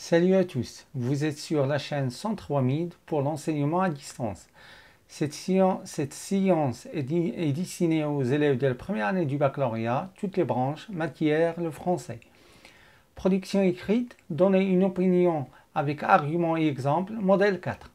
Salut à tous, vous êtes sur la chaîne Centre Wamid pour l'enseignement à distance. Cette science est destinée aux élèves de la première année du baccalauréat, toutes les branches, matière, le français. Production écrite, donner une opinion avec arguments et exemples, modèle 4.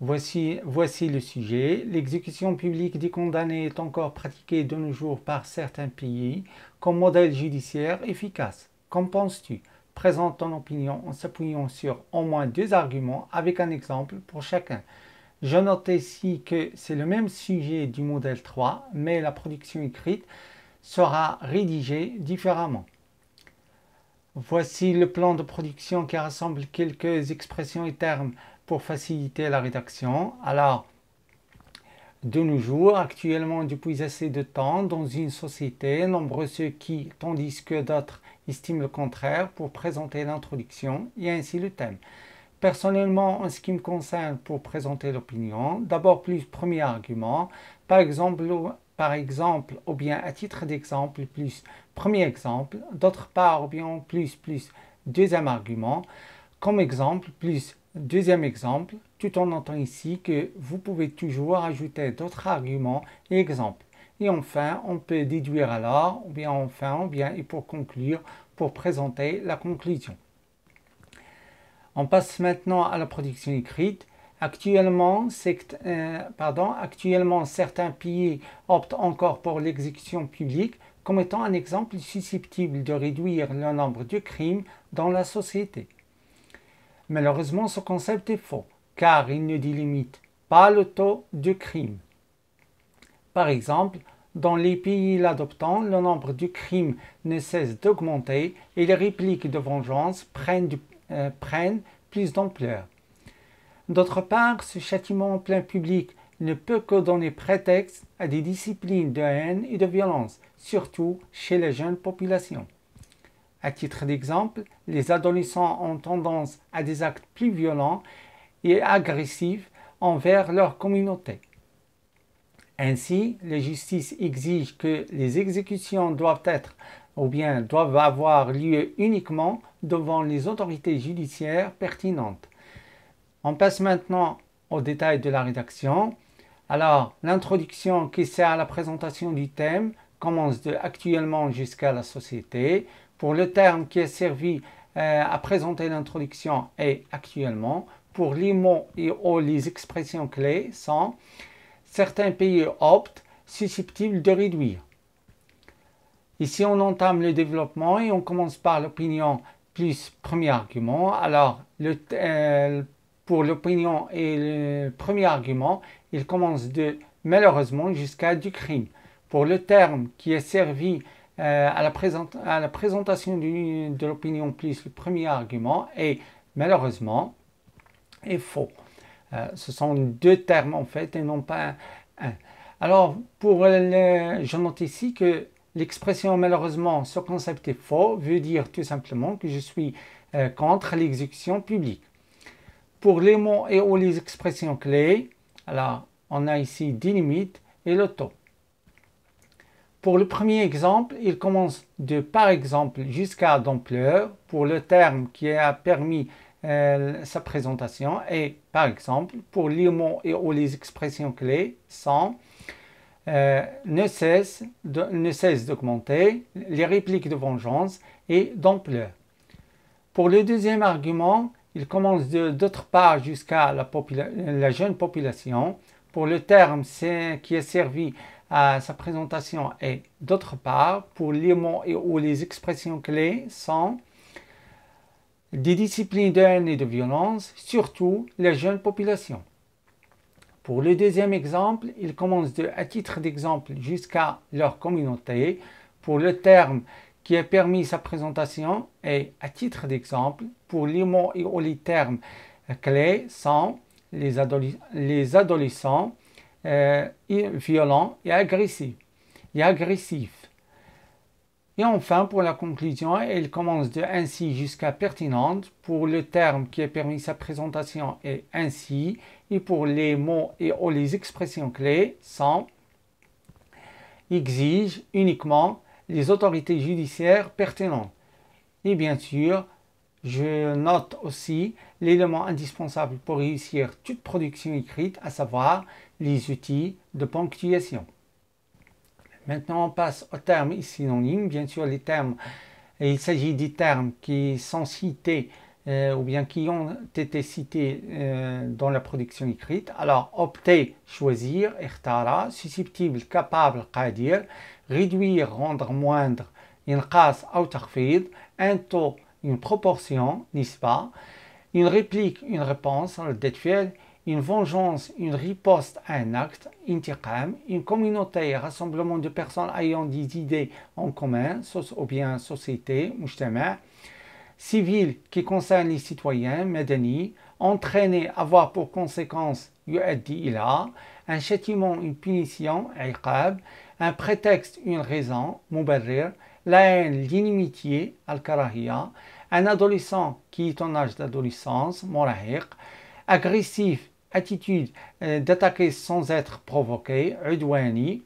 Voici le sujet. L'exécution publique des condamnés est encore pratiquée de nos jours par certains pays comme modèle judiciaire efficace. Qu'en penses-tu? Présente ton opinion en s'appuyant sur au moins deux arguments avec un exemple pour chacun. Je note ici que c'est le même sujet du modèle 3, mais la production écrite sera rédigée différemment. Voici le plan de production qui rassemble quelques expressions et termes pour faciliter la rédaction. Alors, de nos jours, actuellement, depuis assez de temps, dans une société, nombreux ceux qui, tandis que d'autres estiment le contraire, pour présenter l'introduction et ainsi le thème. Personnellement, en ce qui me concerne, pour présenter l'opinion, d'abord plus premier argument, par exemple, ou bien à titre d'exemple, plus premier exemple, d'autre part, ou bien plus deuxième argument, comme exemple, plus deuxième exemple, tout en notant ici que vous pouvez toujours ajouter d'autres arguments et exemples. Et enfin, on peut déduire alors, ou bien, et pour conclure, pour présenter la conclusion. On passe maintenant à la production écrite. Actuellement, certains pays optent encore pour l'exécution publique comme étant un exemple susceptible de réduire le nombre de crimes dans la société. Malheureusement, ce concept est faux, car il ne délimite pas le taux de crime. Par exemple, dans les pays l'adoptant, le nombre de crimes ne cesse d'augmenter et les répliques de vengeance prennent plus d'ampleur. D'autre part, ce châtiment en plein public ne peut que donner prétexte à des disciplines de haine et de violence, surtout chez les jeunes populations. À titre d'exemple, les adolescents ont tendance à des actes plus violents et agressifs envers leur communauté. Ainsi, la justice exige que les exécutions doivent avoir lieu uniquement devant les autorités judiciaires pertinentes. On passe maintenant aux détails de la rédaction. Alors, l'introduction qui sert à la présentation du thème commence de actuellement jusqu'à la société. Pour le terme qui est servi à présenter l'introduction et actuellement, pour les mots ou les expressions clés sont certains pays optent susceptibles de réduire. Ici, on entame le développement et on commence par l'opinion plus premier argument. Alors, pour l'opinion et le premier argument, il commence de malheureusement jusqu'à du crime. Pour le terme qui est servi à la présentation de l'opinion plus le premier argument et malheureusement est faux. Ce sont deux termes en fait et non pas un. Alors, je note ici que l'expression malheureusement, ce concept est faux, veut dire tout simplement que je suis contre l'exécution publique. Pour les mots et ou les expressions clés, alors on a ici des limites et le taux. Pour le premier exemple, il commence de par exemple jusqu'à d'ampleur pour le terme qui a permis sa présentation et par exemple pour les mots et ou les expressions clés sont ne cesse d'augmenter, les répliques de vengeance et d'ampleur. Pour le deuxième argument, il commence d'autre part jusqu'à la jeune population. Pour le terme qui est servi à sa présentation et d'autre part, pour les mots et ou les expressions clés sont des disciplines de haine et de violence, surtout les jeunes populations. Pour le deuxième exemple, il commence à titre d'exemple jusqu'à leur communauté. Pour le terme qui a permis sa présentation et à titre d'exemple, pour les mots et les termes clés sont les adolescents violents et agressifs. Et enfin, pour la conclusion, elle commence de ainsi jusqu'à pertinente pour le terme qui a permis sa présentation et ainsi, et pour les mots et ou les expressions clés sont exige uniquement les autorités judiciaires pertinentes. Et bien sûr, je note aussi l'élément indispensable pour réussir toute production écrite, à savoir les outils de ponctuation. Maintenant, on passe aux termes synonymes. Bien sûr, les termes, il s'agit des termes qui sont cités ou bien qui ont été cités dans la production écrite. Alors, opter, choisir, ikhtara, susceptible, capable, qadir, réduire, rendre moindre, inqas ou takhfid, un taux, une proportion, nisba, une réplique, une réponse, une vengeance, une riposte à un acte, intiqam, une communauté, rassemblement de personnes ayant des idées en commun, ou bien société, mujtama', civil qui concerne les citoyens, madani, entraîner, avoir pour conséquence, yu'addi ila, un châtiment, une punition, iqab, un prétexte, une raison, mubarrir, la haine, l'inimitié, al-karahiyya, un adolescent qui est en âge d'adolescence, murahiq, agressif, attitude d'attaquer sans être provoqué, udwani,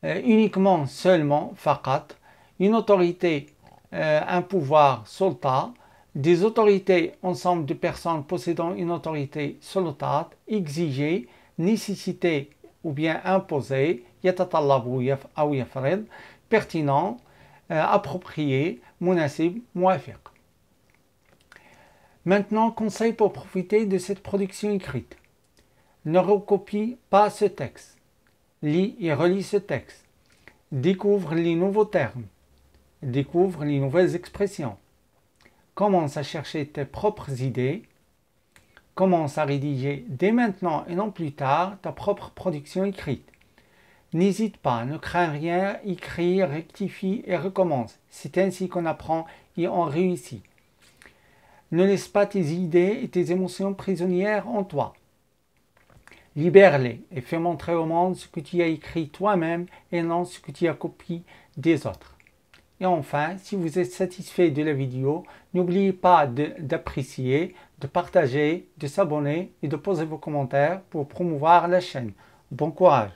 uniquement, seulement, faqat, une autorité, un pouvoir, sulta, des autorités, ensemble de personnes possédant une autorité, sultat, exiger, nécessité ou bien imposer, yatatallabu ou yafrid, pertinent, approprié, munasib, muafiq. Maintenant, conseil pour profiter de cette production écrite. Ne recopie pas ce texte. Lis et relis ce texte. Découvre les nouveaux termes. Découvre les nouvelles expressions. Commence à chercher tes propres idées. Commence à rédiger dès maintenant et non plus tard ta propre production écrite. N'hésite pas, ne crains rien, écris, rectifie et recommence. C'est ainsi qu'on apprend et on réussit. Ne laisse pas tes idées et tes émotions prisonnières en toi. Libère-les et fais montrer au monde ce que tu as écrit toi-même et non ce que tu as copié des autres. Et enfin, si vous êtes satisfait de la vidéo, n'oubliez pas d'apprécier, de partager, de s'abonner et de poser vos commentaires pour promouvoir la chaîne. Bon courage!